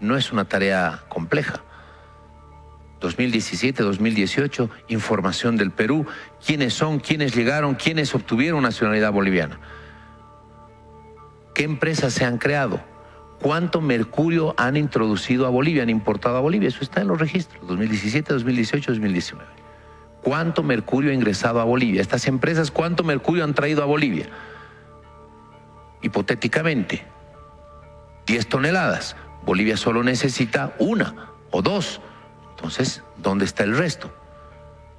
no es una tarea compleja. 2017, 2018, información del Perú, quiénes son, quiénes llegaron, quiénes obtuvieron nacionalidad boliviana. ¿Qué empresas se han creado? ¿Cuánto mercurio han introducido a Bolivia, han importado a Bolivia? Eso está en los registros, 2017, 2018, 2019. ¿Cuánto mercurio ha ingresado a Bolivia? Estas empresas, ¿cuánto mercurio han traído a Bolivia? Hipotéticamente, 10 toneladas. Bolivia solo necesita 1 o 2. Entonces, ¿dónde está el resto?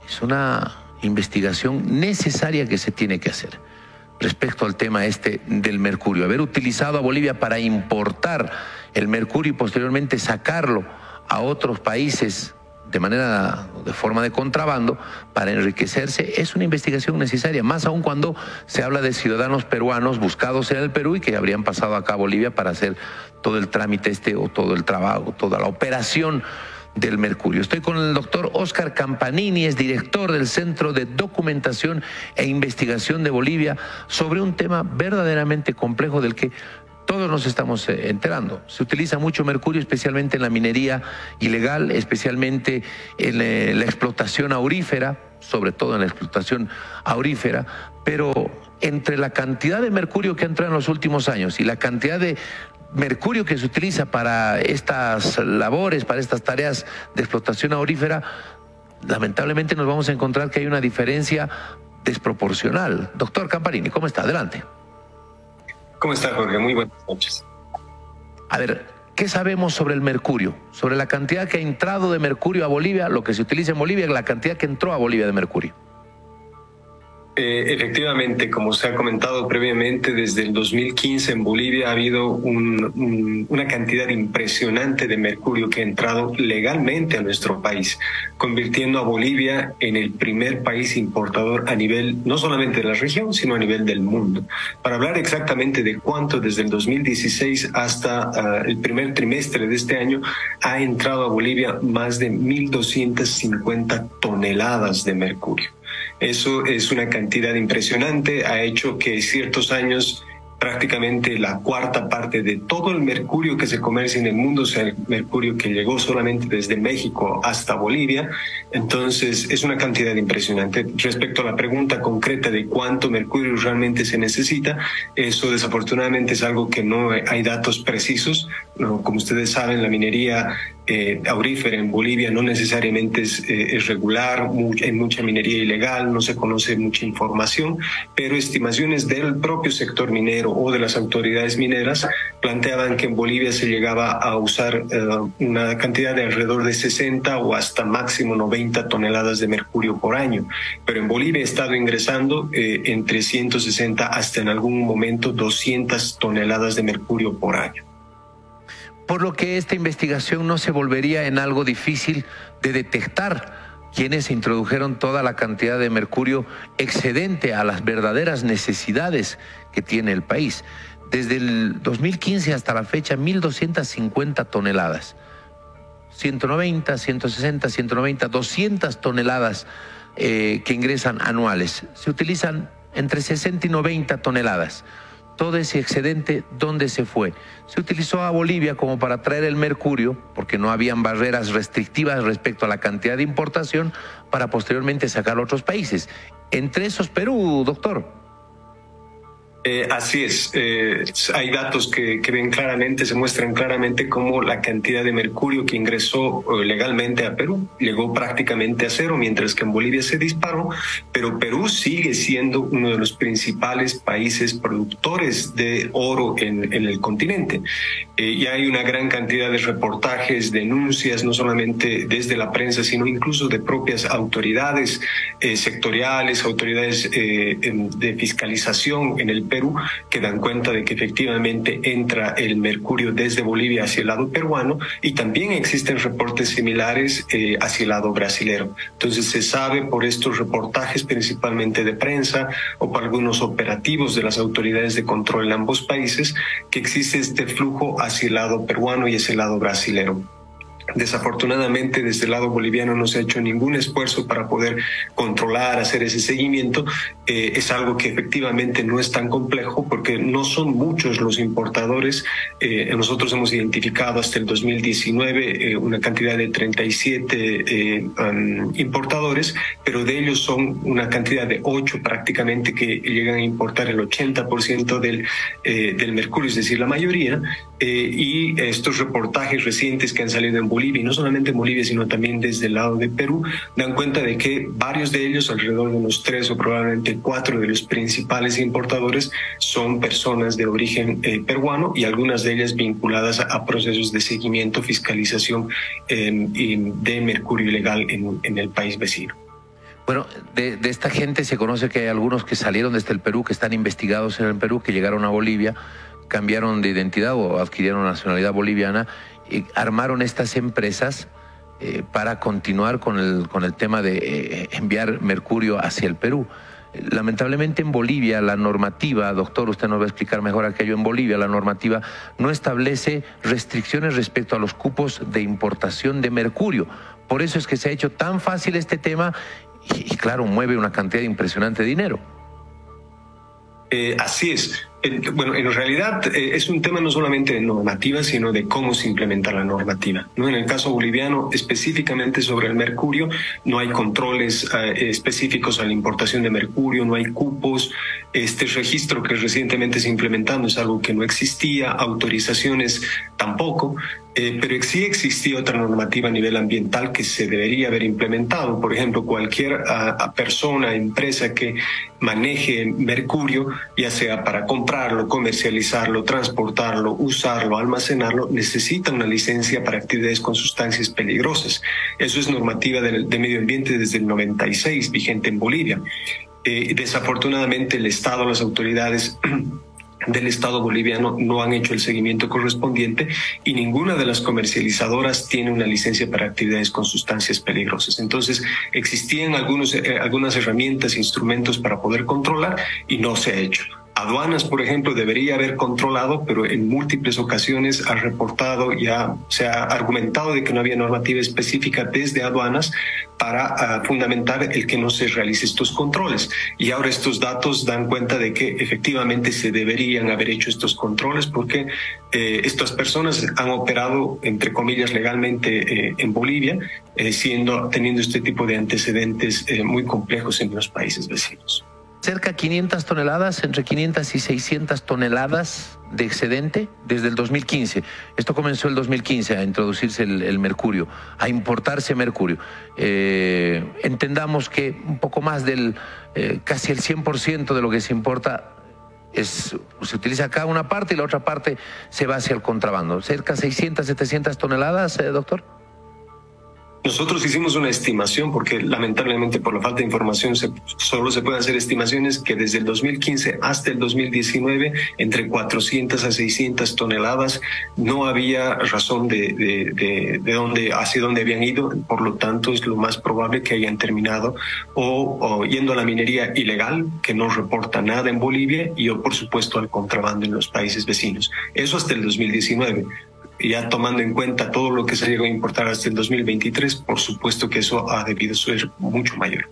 Es una investigación necesaria que se tiene que hacer. Respecto al tema del mercurio, haber utilizado a Bolivia para importar el mercurio y posteriormente sacarlo a otros países de forma de contrabando para enriquecerse, es una investigación necesaria, más aún cuando se habla de ciudadanos peruanos buscados en el Perú y que habrían pasado acá a Bolivia para hacer todo el trámite o todo el trabajo, toda la operación del mercurio. Estoy con el doctor Óscar Campanini, es director del Centro de Documentación e Investigación de Bolivia, sobre un tema verdaderamente complejo del que todos nos estamos enterando. Se utiliza mucho mercurio, especialmente en la minería ilegal, especialmente en la explotación aurífera, sobre todo en la explotación aurífera, pero entre la cantidad de mercurio que entra en los últimos años y la cantidad de mercurio que se utiliza para estas labores, para estas tareas de explotación aurífera, lamentablemente nos vamos a encontrar que hay una diferencia desproporcional. Doctor Campanini, ¿cómo está? Adelante. ¿Cómo está, Jorge? Muy buenas noches. A ver, ¿qué sabemos sobre el mercurio? Sobre la cantidad que ha entrado de mercurio a Bolivia, lo que se utiliza en Bolivia, y la cantidad que entró a Bolivia de mercurio. Efectivamente, como se ha comentado previamente, desde el 2015 en Bolivia ha habido una cantidad impresionante de mercurio que ha entrado legalmente a nuestro país, convirtiendo a Bolivia en el primer país importador a nivel no solamente de la región, sino a nivel del mundo. Para hablar exactamente de cuánto desde el 2016 hasta el primer trimestre de este año ha entrado a Bolivia más de 1.250 toneladas de mercurio. Eso es una cantidad impresionante, ha hecho que ciertos años prácticamente la cuarta parte de todo el mercurio que se comercia en el mundo sea el mercurio que llegó solamente desde México hasta Bolivia. Entonces es una cantidad impresionante. Respecto a la pregunta concreta de cuánto mercurio realmente se necesita, eso desafortunadamente es algo que no hay datos precisos. Como ustedes saben, la minería aurífera en Bolivia no necesariamente es regular, hay mucha minería ilegal, no se conoce mucha información, pero estimaciones del propio sector minero o de las autoridades mineras planteaban que en Bolivia se llegaba a usar una cantidad de alrededor de 60 o hasta máximo 90 toneladas de mercurio por año, pero en Bolivia ha estado ingresando entre 160 hasta en algún momento 200 toneladas de mercurio por año. Por lo que esta investigación no se volvería en algo difícil de detectar quienes introdujeron toda la cantidad de mercurio excedente a las verdaderas necesidades que tiene el país. Desde el 2015 hasta la fecha, 1.250 toneladas. 190, 160, 190, 200 toneladas que ingresan anuales. Se utilizan entre 60 y 90 toneladas. Todo ese excedente, ¿dónde se fue? Se utilizó a Bolivia como para traer el mercurio, porque no habían barreras restrictivas respecto a la cantidad de importación, para posteriormente sacarlo a otros países. Entre esos Perú, doctor. Así es, hay datos que ven claramente, se muestran claramente cómo la cantidad de mercurio que ingresó legalmente a Perú llegó prácticamente a cero, mientras que en Bolivia se disparó, pero Perú sigue siendo uno de los principales países productores de oro en el continente. Y hay una gran cantidad de reportajes, denuncias, no solamente desde la prensa, sino incluso de propias autoridades sectoriales, autoridades de fiscalización en el Perú, que dan cuenta de que efectivamente entra el mercurio desde Bolivia hacia el lado peruano, y también existen reportes similares hacia el lado brasilero. Entonces se sabe por estos reportajes principalmente de prensa o por algunos operativos de las autoridades de control en ambos países que existe este flujo hacia el lado peruano y hacia el lado brasilero. Desafortunadamente, desde el lado boliviano no se ha hecho ningún esfuerzo para poder controlar, hacer ese seguimiento. Es algo que efectivamente no es tan complejo porque no son muchos los importadores. Nosotros hemos identificado hasta el 2019 una cantidad de 37 importadores, pero de ellos son una cantidad de 8 prácticamente que llegan a importar el 80% del mercurio, es decir, la mayoría. Y estos reportajes recientes que han salido en Bolivia, y no solamente en Bolivia, sino también desde el lado de Perú, dan cuenta de que varios de ellos, alrededor de unos 3 o probablemente 4 de los principales importadores, son personas de origen peruano, y algunas de ellas vinculadas a procesos de seguimiento, fiscalización de mercurio ilegal en el país vecino. Bueno, de esta gente se conoce que hay algunos que salieron desde el Perú, que están investigados en el Perú, que llegaron a Bolivia, cambiaron de identidad o adquirieron nacionalidad boliviana y armaron estas empresas para continuar con el tema de enviar mercurio hacia el Perú. Lamentablemente en Bolivia la normativa, doctor, usted nos va a explicar mejor aquello, en Bolivia la normativa no establece restricciones respecto a los cupos de importación de mercurio. Por eso es que se ha hecho tan fácil este tema y claro, mueve una cantidad impresionante de dinero. Así es. Bueno, en realidad es un tema no solamente de normativa, sino de cómo se implementa la normativa, ¿no? En el caso boliviano, específicamente sobre el mercurio, no hay controles específicos a la importación de mercurio, no hay cupos. Este registro que recientemente se implementando es algo que no existía, autorizaciones tampoco. Pero sí existía otra normativa a nivel ambiental que se debería haber implementado. Por ejemplo, cualquier persona, empresa que maneje mercurio, ya sea para comprarlo, comercializarlo, transportarlo, usarlo, almacenarlo, necesita una licencia para actividades con sustancias peligrosas. Eso es normativa de medio ambiente desde el 96, vigente en Bolivia. Desafortunadamente el Estado, las autoridades del Estado boliviano no han hecho el seguimiento correspondiente y ninguna de las comercializadoras tiene una licencia para actividades con sustancias peligrosas. Entonces existían algunas herramientas, instrumentos para poder controlar y no se ha hecho. Aduanas, por ejemplo, debería haber controlado, pero en múltiples ocasiones ha reportado, ya se ha argumentado de que no había normativa específica desde aduanas para fundamentar el que no se realicen estos controles. Y ahora estos datos dan cuenta de que efectivamente se deberían haber hecho estos controles porque estas personas han operado, entre comillas, legalmente en Bolivia, teniendo este tipo de antecedentes muy complejos en los países vecinos. Cerca de 500 toneladas, entre 500 y 600 toneladas de excedente desde el 2015. Esto comenzó el 2015 a introducirse el mercurio, a importarse mercurio. Entendamos que un poco más del casi el 100% de lo que se importa se utiliza acá una parte y la otra parte se va hacia el contrabando. Cerca de 600, 700 toneladas, doctor. Nosotros hicimos una estimación porque lamentablemente por la falta de información solo se pueden hacer estimaciones que desde el 2015 hasta el 2019 entre 400 a 600 toneladas no había razón hacia dónde habían ido, por lo tanto es lo más probable que hayan terminado o yendo a la minería ilegal que no reporta nada en Bolivia y o por supuesto al contrabando en los países vecinos. Eso hasta el 2019. Ya tomando en cuenta todo lo que se llegó a importar hasta el 2023, por supuesto que eso ha debido ser mucho mayor.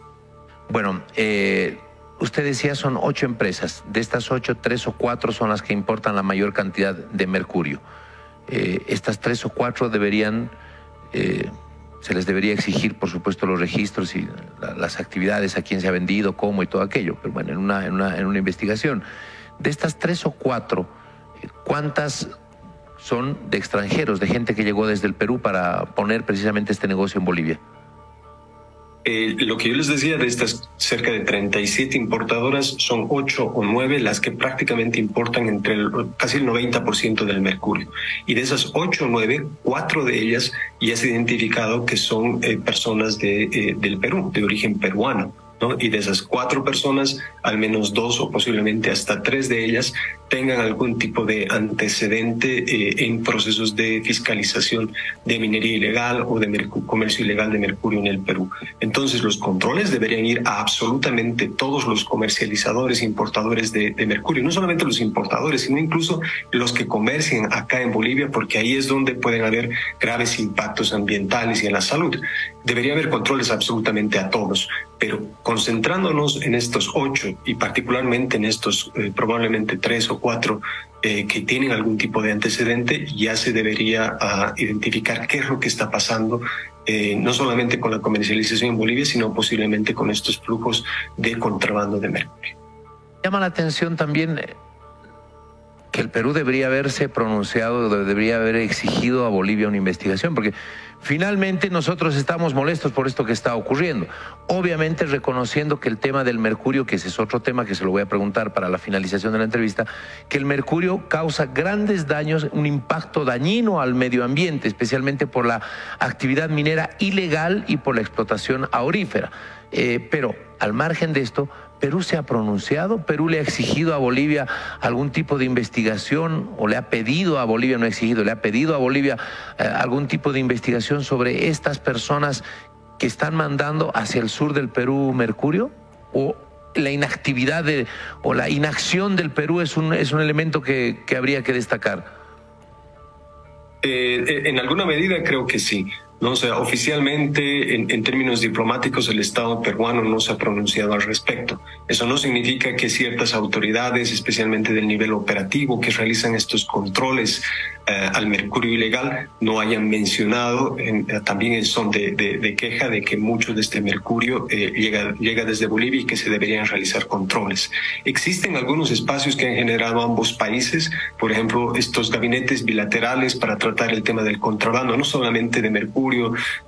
Bueno, usted decía son 8 empresas. De estas 8, 3 o 4 son las que importan la mayor cantidad de mercurio. Estas 3 o 4 se les debería exigir, por supuesto, los registros y las actividades, a quién se ha vendido, cómo y todo aquello. Pero bueno, en una investigación. De estas 3 o 4, ¿cuántas son de extranjeros, de gente que llegó desde el Perú para poner precisamente este negocio en Bolivia? Lo que yo les decía, de estas cerca de 37 importadoras, son 8 o 9 las que prácticamente importan casi el 90% del mercurio. Y de esas 8 o 9, 4 de ellas ya se ha identificado que son personas del Perú, de origen peruano, ¿no? Y de esas 4 personas, al menos 2 o posiblemente hasta 3 de ellas tengan algún tipo de antecedente en procesos de fiscalización de minería ilegal o de comercio ilegal de mercurio en el Perú. Entonces los controles deberían ir a absolutamente todos los comercializadores e importadores de mercurio, no solamente los importadores, sino incluso los que comercian acá en Bolivia, porque ahí es donde pueden haber graves impactos ambientales y en la salud. Debería haber controles absolutamente a todos, pero concentrándonos en estos 8 y particularmente en estos probablemente 3 o 4 que tienen algún tipo de antecedente, ya se debería identificar qué es lo que está pasando, no solamente con la comercialización en Bolivia, sino posiblemente con estos flujos de contrabando de mercurio. Llama la atención también que el Perú debería haberse pronunciado, debería haber exigido a Bolivia una investigación, porque finalmente nosotros estamos molestos por esto que está ocurriendo. Obviamente reconociendo que el tema del mercurio, que ese es otro tema que se lo voy a preguntar para la finalización de la entrevista, que el mercurio causa grandes daños, un impacto dañino al medio ambiente, especialmente por la actividad minera ilegal y por la explotación aurífera. Pero al margen de esto, ¿Perú se ha pronunciado? ¿Perú le ha exigido a Bolivia algún tipo de investigación o le ha pedido a Bolivia, no ha exigido, le ha pedido a Bolivia algún tipo de investigación sobre estas personas que están mandando hacia el sur del Perú mercurio? ¿O la inactividad o la inacción del Perú es un elemento que habría que destacar? En alguna medida creo que sí. ¿No? O sea, oficialmente, en términos diplomáticos, el Estado peruano no se ha pronunciado al respecto. Eso no significa que ciertas autoridades, especialmente del nivel operativo, que realizan estos controles al mercurio ilegal, no hayan mencionado también el son de queja de que mucho de este mercurio llega desde Bolivia y que se deberían realizar controles. Existen algunos espacios que han generado ambos países, por ejemplo, estos gabinetes bilaterales para tratar el tema del contrabando, no solamente de mercurio,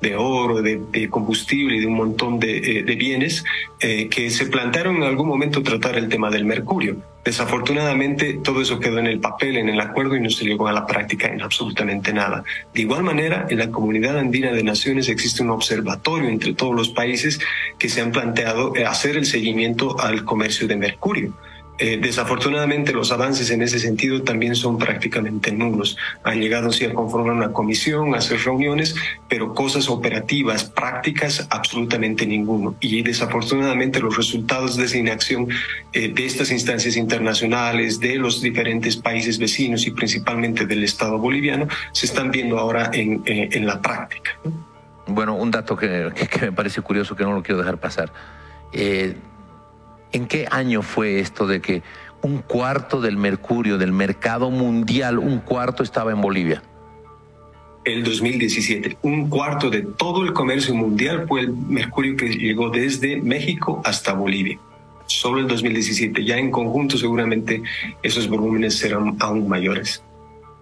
de oro, de combustible y de un montón de bienes que se plantearon en algún momento tratar el tema del mercurio. Desafortunadamente todo eso quedó en el papel, en el acuerdo, y no se llegó a la práctica en absolutamente nada. De igual manera, en la Comunidad Andina de Naciones existe un observatorio entre todos los países que se han planteado hacer el seguimiento al comercio de mercurio. Desafortunadamente los avances en ese sentido también son prácticamente nulos. Han llegado sí a conformar una comisión, a hacer reuniones, pero cosas operativas, prácticas, absolutamente ninguno. Y desafortunadamente los resultados de esa inacción de estas instancias internacionales, de los diferentes países vecinos y principalmente del Estado boliviano, se están viendo ahora en la práctica. Bueno, un dato que me parece curioso, que no lo quiero dejar pasar. ¿En qué año fue esto de que 1/4 del mercurio del mercado mundial, 1/4 estaba en Bolivia? El 2017. 1/4 de todo el comercio mundial fue el mercurio que llegó desde México hasta Bolivia. Solo el 2017. Ya en conjunto seguramente esos volúmenes serán aún mayores.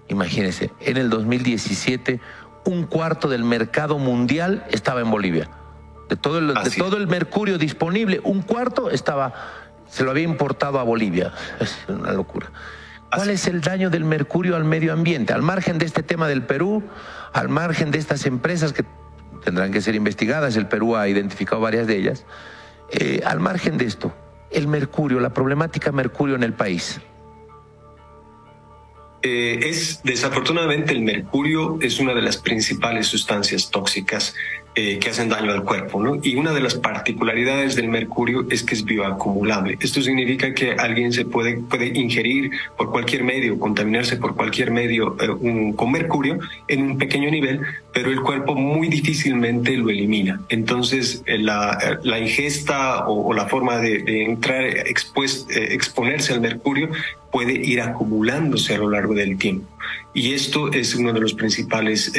Imagínense, en el 2017 1/4 del mercado mundial estaba en Bolivia. De todo el mercurio disponible, 1/4 se lo había importado a Bolivia. Es una locura. ¿Cuál es el daño del mercurio al medio ambiente? Al margen de este tema del Perú, al margen de estas empresas que tendrán que ser investigadas, el Perú ha identificado varias de ellas, al margen de esto, el mercurio, la problemática mercurio en el país. Desafortunadamente el mercurio es una de las principales sustancias tóxicas que hacen daño al cuerpo, ¿no? Y una de las particularidades del mercurio es que es bioacumulable. Esto significa que alguien se puede ingerir por cualquier medio, contaminarse por cualquier medio con mercurio en un pequeño nivel, pero el cuerpo muy difícilmente lo elimina. Entonces la ingesta o la forma de entrar, exponerse al mercurio puede ir acumulándose a lo largo del tiempo. Y esto es uno de los principales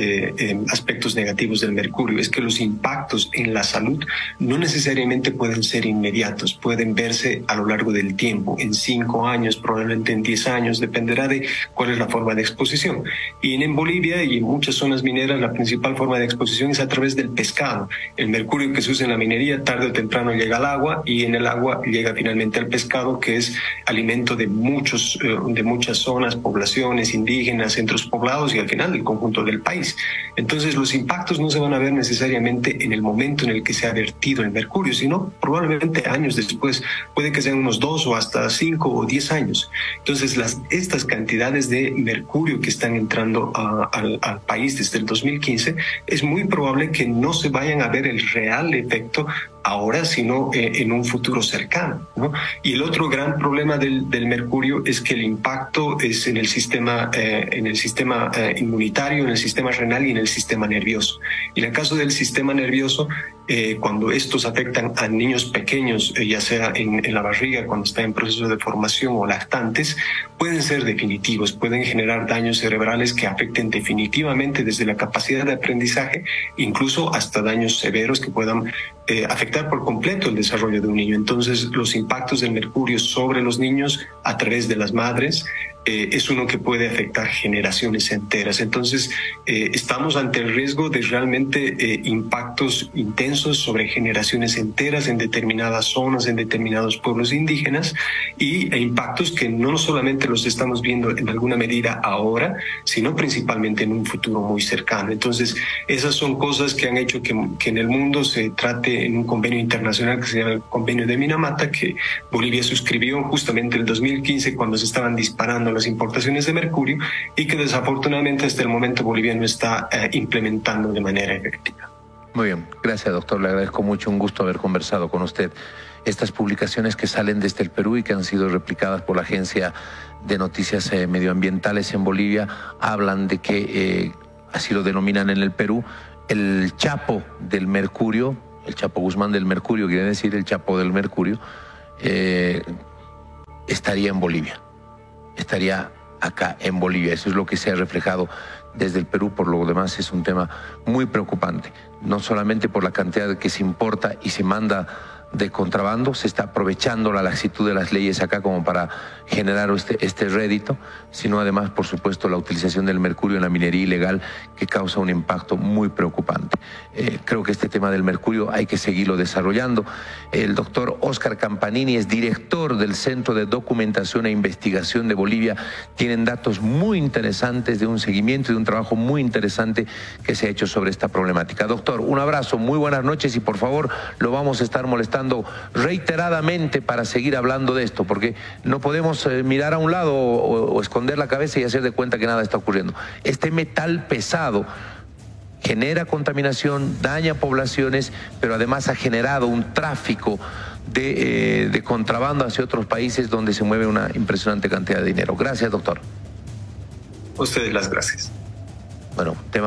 aspectos negativos del mercurio, es que los impactos en la salud no necesariamente pueden ser inmediatos, pueden verse a lo largo del tiempo, en 5 años, probablemente en 10 años, dependerá de cuál es la forma de exposición. Y en Bolivia y en muchas zonas mineras la principal forma de exposición es a través del pescado. El mercurio que se usa en la minería tarde o temprano llega al agua y en el agua llega finalmente al pescado, que es alimento de muchas zonas, poblaciones indígenas, centros poblados y al final el conjunto del país. Entonces los impactos no se van a ver necesariamente en el momento en el que se ha vertido el mercurio, sino probablemente años después, puede que sean unos 2 o hasta 5 o 10 años. Entonces estas cantidades de mercurio que están entrando al país desde el 2015, es muy probable que no se vayan a ver el real efecto ahora, sino en un futuro cercano, ¿no? Y el otro gran problema del mercurio es que el impacto es en el sistema inmunitario, en el sistema renal y en el sistema nervioso. Y en el caso del sistema nervioso, cuando estos afectan a niños pequeños, ya sea en la barriga, cuando está en proceso de formación o lactantes, pueden ser definitivos, pueden generar daños cerebrales que afecten definitivamente desde la capacidad de aprendizaje, incluso hasta daños severos que puedan afectar por completo el desarrollo de un niño. Entonces, los impactos del mercurio sobre los niños a través de las madres es uno que puede afectar generaciones enteras. Entonces, estamos ante el riesgo de realmente impactos intensos sobre generaciones enteras en determinadas zonas, en determinados pueblos indígenas, e impactos que no solamente los estamos viendo en alguna medida ahora, sino principalmente en un futuro muy cercano. Entonces, esas son cosas que han hecho que en el mundo se trate en un convenio internacional que se llama el Convenio de Minamata, que Bolivia suscribió justamente en el 2015 cuando se estaban disparando las importaciones de mercurio, y que desafortunadamente hasta el momento Bolivia no está implementando de manera efectiva. Muy bien, gracias doctor, le agradezco mucho, un gusto haber conversado con usted. Estas publicaciones que salen desde el Perú y que han sido replicadas por la Agencia de Noticias Medioambientales en Bolivia hablan de que, así lo denominan en el Perú, el Chapo del mercurio, el Chapo Guzmán del mercurio, quiere decir el Chapo del mercurio, estaría en Bolivia. Estaría acá en Bolivia. Eso es lo que se ha reflejado desde el Perú. Por lo demás es un tema muy preocupante, no solamente por la cantidad que se importa y se manda de contrabando, se está aprovechando la laxitud de las leyes acá como para generar este rédito, sino además, por supuesto, la utilización del mercurio en la minería ilegal, que causa un impacto muy preocupante. Creo que este tema del mercurio hay que seguirlo desarrollando. El doctor Óscar Campanini es director del Centro de Documentación e Investigación de Bolivia. Tienen datos muy interesantes de un seguimiento y de un trabajo muy interesante que se ha hecho sobre esta problemática. Doctor, un abrazo, muy buenas noches y por favor lo vamos a estar molestando reiteradamente para seguir hablando de esto, porque no podemos mirar a un lado o esconder la cabeza y hacer de cuenta que nada está ocurriendo. Este metal pesado genera contaminación, daña poblaciones, pero además ha generado un tráfico de contrabando hacia otros países donde se mueve una impresionante cantidad de dinero. Gracias, doctor. A ustedes las gracias. Bueno, tema